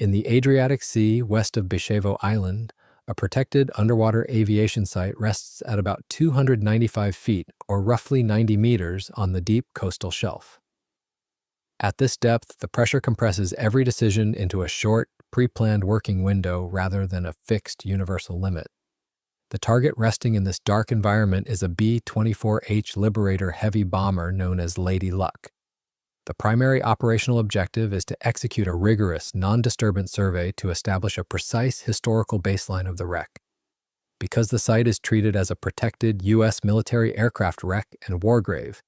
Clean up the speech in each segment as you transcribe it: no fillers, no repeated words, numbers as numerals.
In the Adriatic Sea west of B-24 Island, a protected underwater aviation site rests at about 295 feet, or roughly 90 meters, on the deep coastal shelf. At this depth, the pressure compresses every decision into a short, pre-planned working window rather than a fixed universal limit. The target resting in this dark environment is a B-24H Liberator heavy bomber known as Lady Luck. The primary operational objective is to execute a rigorous, non-disturbance survey to establish a precise historical baseline of the wreck. Because the site is treated as a protected U.S. military aircraft wreck and war grave,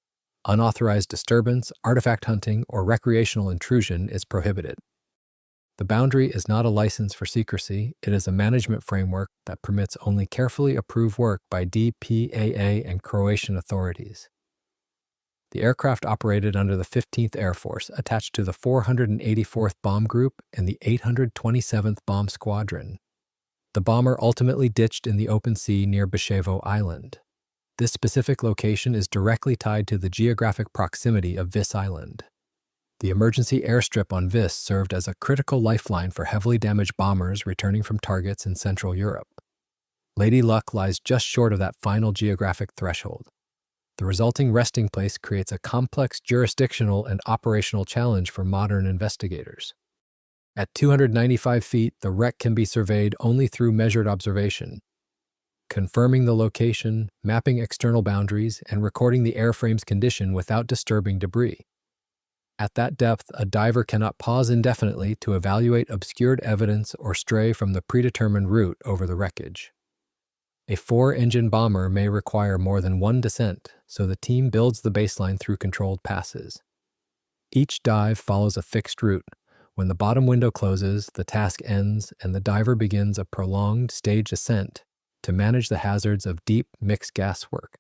unauthorized disturbance, artifact hunting, or recreational intrusion is prohibited. The boundary is not a license for secrecy, it is a management framework that permits only carefully approved work by DPAA and Croatian authorities. The aircraft operated under the 15th Air Force, attached to the 484th Bomb Group and the 827th Bomb Squadron. The bomber ultimately ditched in the open sea near B-24 Island. This specific location is directly tied to the geographic proximity of Vis Island. The emergency airstrip on Vis served as a critical lifeline for heavily damaged bombers returning from targets in Central Europe. Lady Luck lies just short of that final geographic threshold. The resulting resting place creates a complex jurisdictional and operational challenge for modern investigators. At 295 feet, the wreck can be surveyed only through measured observation. Confirming the location, mapping external boundaries, and recording the airframe's condition without disturbing debris. At that depth, a diver cannot pause indefinitely to evaluate obscured evidence or stray from the predetermined route over the wreckage. A 4-engine bomber may require more than one descent, so the team builds the baseline through controlled passes. Each dive follows a fixed route. When the bottom window closes, the task ends, and the diver begins a prolonged staged ascent to manage the hazards of deep mixed gas work.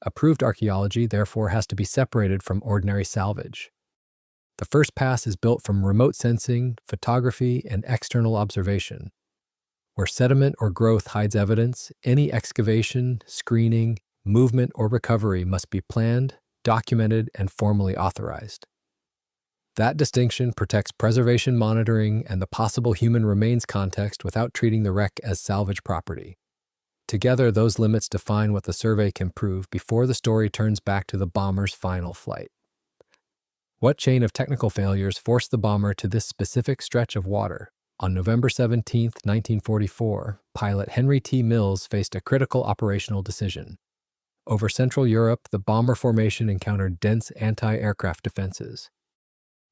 Approved archaeology, therefore, has to be separated from ordinary salvage. The first pass is built from remote sensing, photography, and external observation. Where sediment or growth hides evidence, any excavation, screening, movement, or recovery must be planned, documented, and formally authorized. That distinction protects preservation monitoring and the possible human remains context without treating the wreck as salvage property. Together, those limits define what the survey can prove before the story turns back to the bomber's final flight. What chain of technical failures forced the bomber to this specific stretch of water? On November 17, 1944, pilot Henry T. Mills faced a critical operational decision. Over Central Europe, the bomber formation encountered dense anti-aircraft defenses.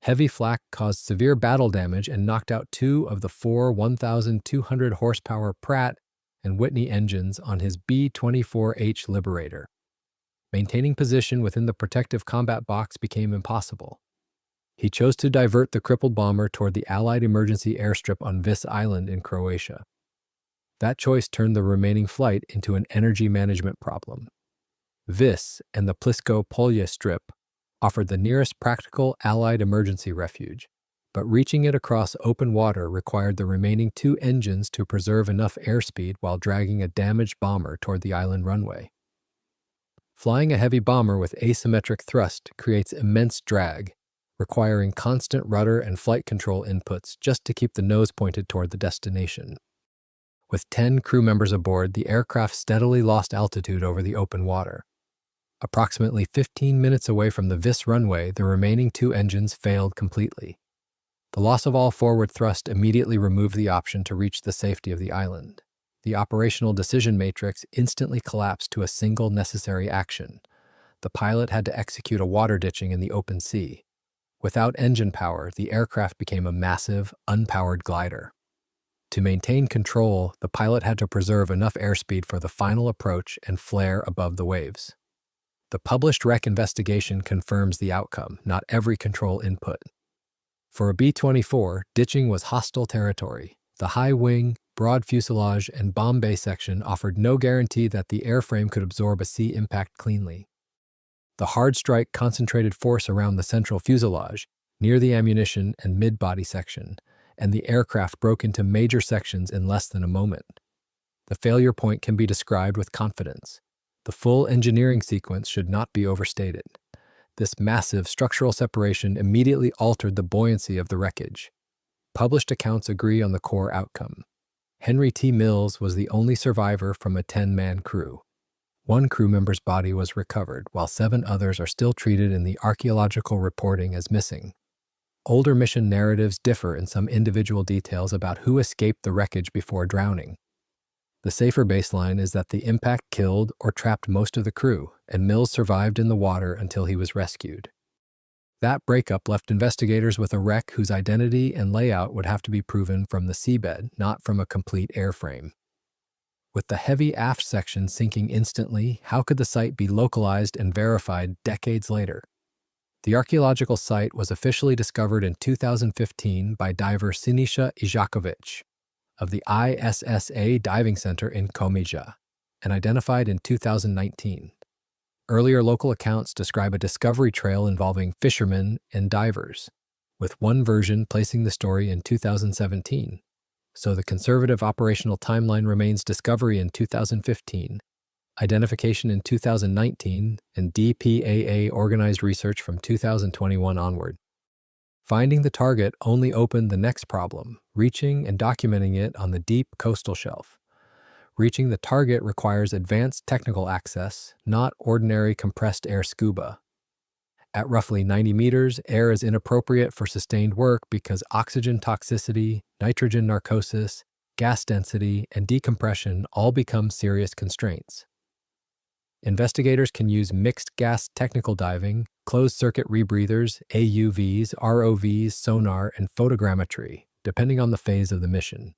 Heavy flak caused severe battle damage and knocked out 2 of the 4 1,200 horsepower Pratt and Whitney engines on his B-24H Liberator. Maintaining position within the protective combat box became impossible. He chose to divert the crippled bomber toward the Allied emergency airstrip on Vis Island in Croatia. That choice turned the remaining flight into an energy management problem. Vis and the Plisko-Polje strip offered the nearest practical Allied emergency refuge, but reaching it across open water required the remaining 2 engines to preserve enough airspeed while dragging a damaged bomber toward the island runway. Flying a heavy bomber with asymmetric thrust creates immense drag, requiring constant rudder and flight control inputs just to keep the nose pointed toward the destination. With 10 crew members aboard, the aircraft steadily lost altitude over the open water. Approximately 15 minutes away from the Vis runway, the remaining 2 engines failed completely. The loss of all forward thrust immediately removed the option to reach the safety of the island. The operational decision matrix instantly collapsed to a single necessary action. The pilot had to execute a water ditching in the open sea. Without engine power, the aircraft became a massive, unpowered glider. To maintain control, the pilot had to preserve enough airspeed for the final approach and flare above the waves. The published wreck investigation confirms the outcome, not every control input. For a B-24, ditching was hostile territory. The high wing, broad fuselage, and bomb bay section offered no guarantee that the airframe could absorb a sea impact cleanly. The hard strike concentrated force around the central fuselage, near the ammunition and mid-body section, and the aircraft broke into major sections in less than a moment. The failure point can be described with confidence. The full engineering sequence should not be overstated. This massive structural separation immediately altered the buoyancy of the wreckage. published accounts agree on the core outcome. Henry T. Mills was the only survivor from a 10-man crew. One crew member's body was recovered, while 7 others are still treated in the archaeological reporting as missing. Older mission narratives differ in some individual details about who escaped the wreckage before drowning. The safer baseline is that the impact killed or trapped most of the crew, and Mills survived in the water until he was rescued. That breakup left investigators with a wreck whose identity and layout would have to be proven from the seabed, not from a complete airframe. With the heavy aft section sinking instantly, how could the site be localized and verified decades later? The archaeological site was officially discovered in 2015 by diver Sinisha Ijakovic of the ISSA Diving Center in Komija, and identified in 2019. Earlier local accounts describe a discovery trail involving fishermen and divers, with one version placing the story in 2017. So the conservative operational timeline remains discovery in 2015, identification in 2019, and DPAA organized research from 2021 onward. Finding the target only opened the next problem, reaching and documenting it on the deep coastal shelf. Reaching the target requires advanced technical access, not ordinary compressed air scuba. At roughly 90 meters, air is inappropriate for sustained work because oxygen toxicity, nitrogen narcosis, gas density, and decompression all become serious constraints. Investigators can use mixed gas technical diving, closed-circuit rebreathers, AUVs, ROVs, sonar, and photogrammetry, depending on the phase of the mission.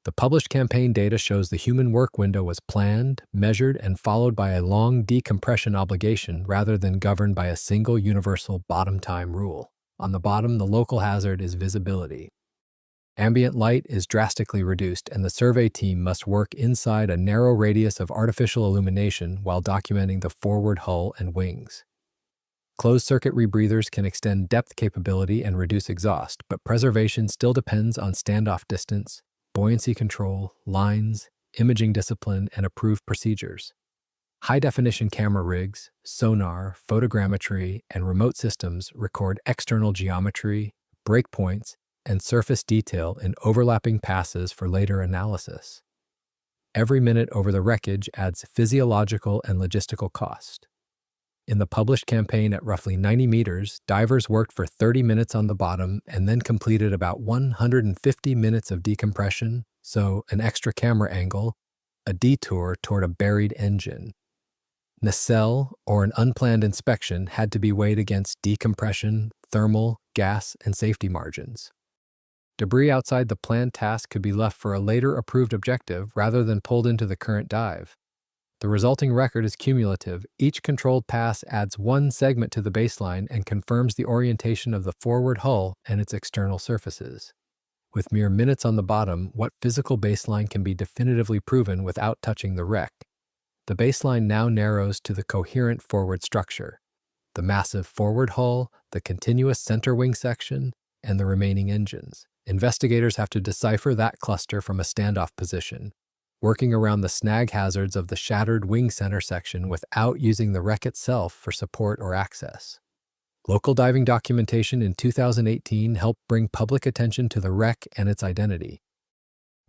The published campaign data shows the human work window was planned, measured, and followed by a long decompression obligation rather than governed by a single universal bottom time rule. On the bottom, the local hazard is visibility. Ambient light is drastically reduced, and the survey team must work inside a narrow radius of artificial illumination while documenting the forward hull and wings. Closed-circuit rebreathers can extend depth capability and reduce exhaust, but preservation still depends on standoff distance, buoyancy control, lines, imaging discipline, and approved procedures. High-definition camera rigs, sonar, photogrammetry, and remote systems record external geometry, breakpoints, and surface detail in overlapping passes for later analysis. Every minute over the wreckage adds physiological and logistical cost. In the published campaign at roughly 90 meters, divers worked for 30 minutes on the bottom and then completed about 150 minutes of decompression, so an extra camera angle, a detour toward a buried engine. Nacelle, or an unplanned inspection, had to be weighed against decompression, thermal, gas, and safety margins. Debris outside the planned task could be left for a later approved objective rather than pulled into the current dive. The resulting record is cumulative. Each controlled pass adds one segment to the baseline and confirms the orientation of the forward hull and its external surfaces. With mere minutes on the bottom, what physical baseline can be definitively proven without touching the wreck? The baseline now narrows to the coherent forward structure, the massive forward hull, the continuous center wing section, and the remaining engines. Investigators have to decipher that cluster from a standoff position, working around the snag hazards of the shattered wing center section without using the wreck itself for support or access. Local diving documentation in 2018 helped bring public attention to the wreck and its identity.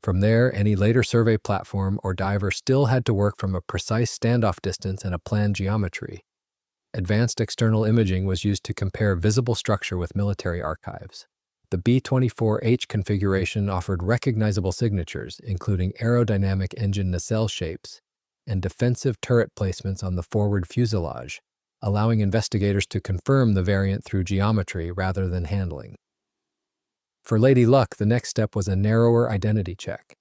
From there, any later survey platform or diver still had to work from a precise standoff distance and a planned geometry. Advanced external imaging was used to compare visible structure with military archives. The B-24H configuration offered recognizable signatures, including aerodynamic engine nacelle shapes and defensive turret placements on the forward fuselage, allowing investigators to confirm the variant through geometry rather than handling. For Lady Luck, the next step was a narrower identity check.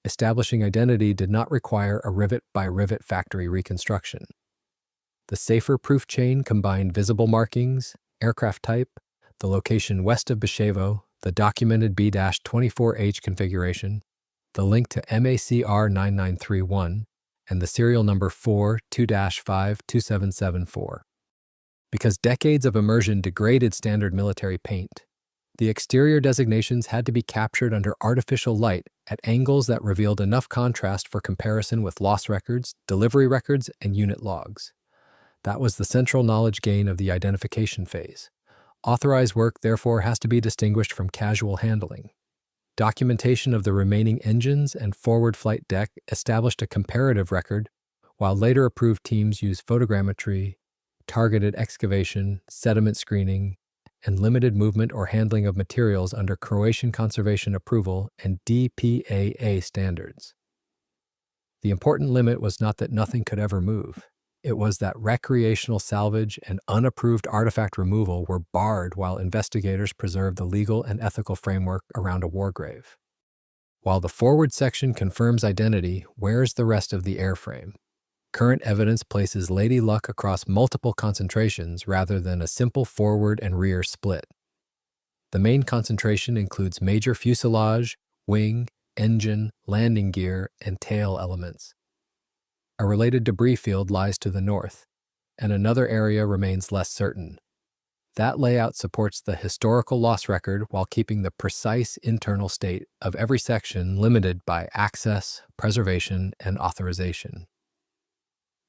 Establishing identity did not require a rivet-by-rivet factory reconstruction. The safer proof chain combined visible markings, aircraft type, the location west of Bishevo, the documented B-24H configuration, the link to MACR 9931, and the serial number 42-52774. Because decades of immersion degraded standard military paint, the exterior designations had to be captured under artificial light at angles that revealed enough contrast for comparison with loss records, delivery records, and unit logs. That was the central knowledge gain of the identification phase. Authorized work therefore has to be distinguished from casual handling. Documentation of the remaining engines and forward flight deck established a comparative record, while later approved teams used photogrammetry, targeted excavation, sediment screening, and limited movement or handling of materials under Croatian conservation approval and DPAA standards. The important limit was not that nothing could ever move. It was that recreational salvage and unapproved artifact removal were barred while investigators preserved the legal and ethical framework around a war grave. While the forward section confirms identity, where's the rest of the airframe? Current evidence places Lady Luck across multiple concentrations rather than a simple forward and rear split. The main concentration includes major fuselage, wing, engine, landing gear, and tail elements. A related debris field lies to the north, and another area remains less certain. That layout supports the historical loss record while keeping the precise internal state of every section limited by access, preservation, and authorization.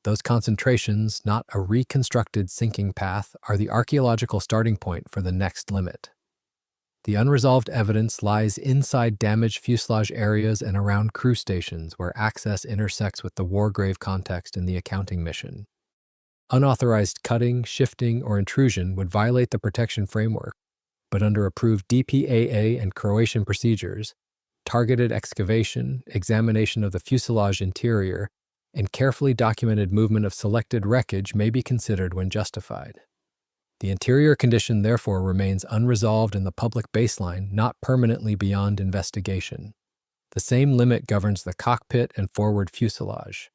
Those concentrations, not a reconstructed sinking path, are the archaeological starting point for the next limit. The unresolved evidence lies inside damaged fuselage areas and around crew stations where access intersects with the war grave context in the accounting mission. Unauthorized cutting, shifting, or intrusion would violate the protection framework, but under approved DPAA and Croatian procedures, targeted excavation, examination of the fuselage interior, and carefully documented movement of selected wreckage may be considered when justified. The interior condition therefore remains unresolved in the public baseline, not permanently beyond investigation. The same limit governs the cockpit and forward fuselage.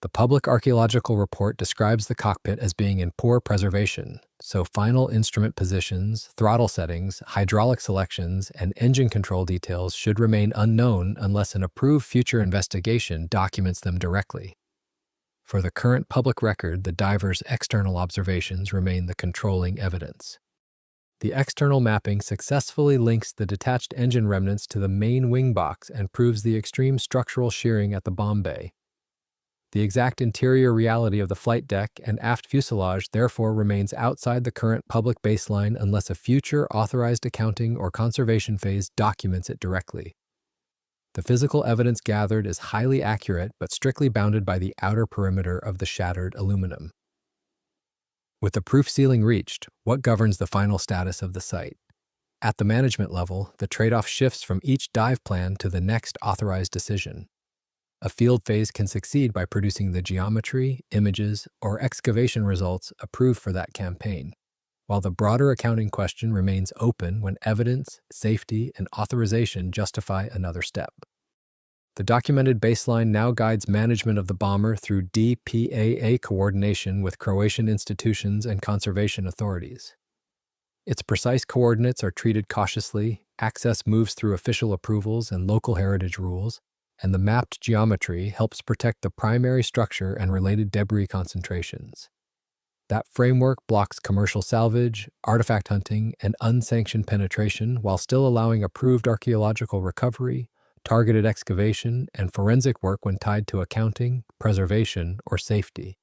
The public archaeological report describes the cockpit as being in poor preservation, so final instrument positions, throttle settings, hydraulic selections, and engine control details should remain unknown unless an approved future investigation documents them directly. For the current public record, the diver's external observations remain the controlling evidence. The external mapping successfully links the detached engine remnants to the main wing box and proves the extreme structural shearing at the bomb bay. The exact interior reality of the flight deck and aft fuselage therefore remains outside the current public baseline unless a future authorized accounting or conservation phase documents it directly. The physical evidence gathered is highly accurate but strictly bounded by the outer perimeter of the shattered aluminum. With the proof ceiling reached, what governs the final status of the site? At the management level, the trade-off shifts from each dive plan to the next authorized decision. A field phase can succeed by producing the geometry, images, or excavation results approved for that campaign, while the broader accounting question remains open when evidence, safety, and authorization justify another step. The documented baseline now guides management of the bomber through DPAA coordination with Croatian institutions and conservation authorities. Its precise coordinates are treated cautiously, access moves through official approvals and local heritage rules, and the mapped geometry helps protect the primary structure and related debris concentrations. That framework blocks commercial salvage, artifact hunting, and unsanctioned penetration while still allowing approved archaeological recovery, targeted excavation, and forensic work when tied to accounting, preservation, or safety.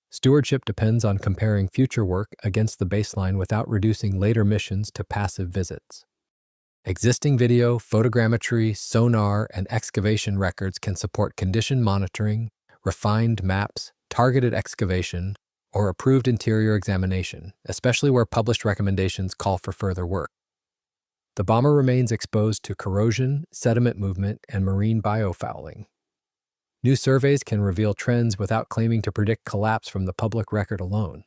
Stewardship depends on comparing future work against the baseline without reducing later missions to passive visits. Existing video, photogrammetry, sonar, and excavation records can support condition monitoring, refined maps, targeted excavation, or approved interior examination, especially where published recommendations call for further work. The bomber remains exposed to corrosion, sediment movement, and marine biofouling. New surveys can reveal trends without claiming to predict collapse from the public record alone.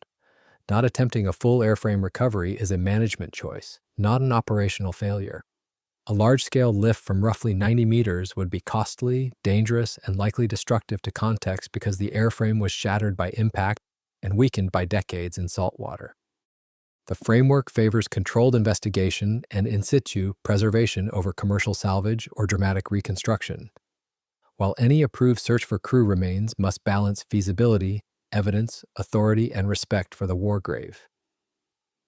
Not attempting a full airframe recovery is a management choice, not an operational failure. A large-scale lift from roughly 90 meters would be costly, dangerous, and likely destructive to context because the airframe was shattered by impact and weakened by decades in salt water. The framework favors controlled investigation and in situ preservation over commercial salvage or dramatic reconstruction, while any approved search for crew remains must balance feasibility, evidence, authority, and respect for the war grave.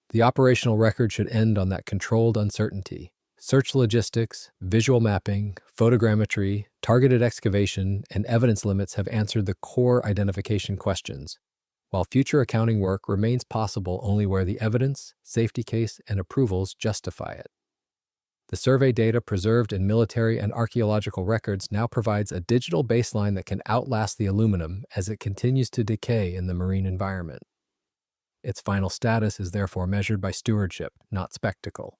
The operational record should end on that controlled uncertainty. Search logistics, visual mapping, photogrammetry, targeted excavation, and evidence limits have answered the core identification questions. while future accounting work remains possible only where the evidence, safety case, and approvals justify it. The survey data preserved in military and archaeological records now provides a digital baseline that can outlast the aluminum as it continues to decay in the marine environment. Its final status is therefore measured by stewardship, not spectacle.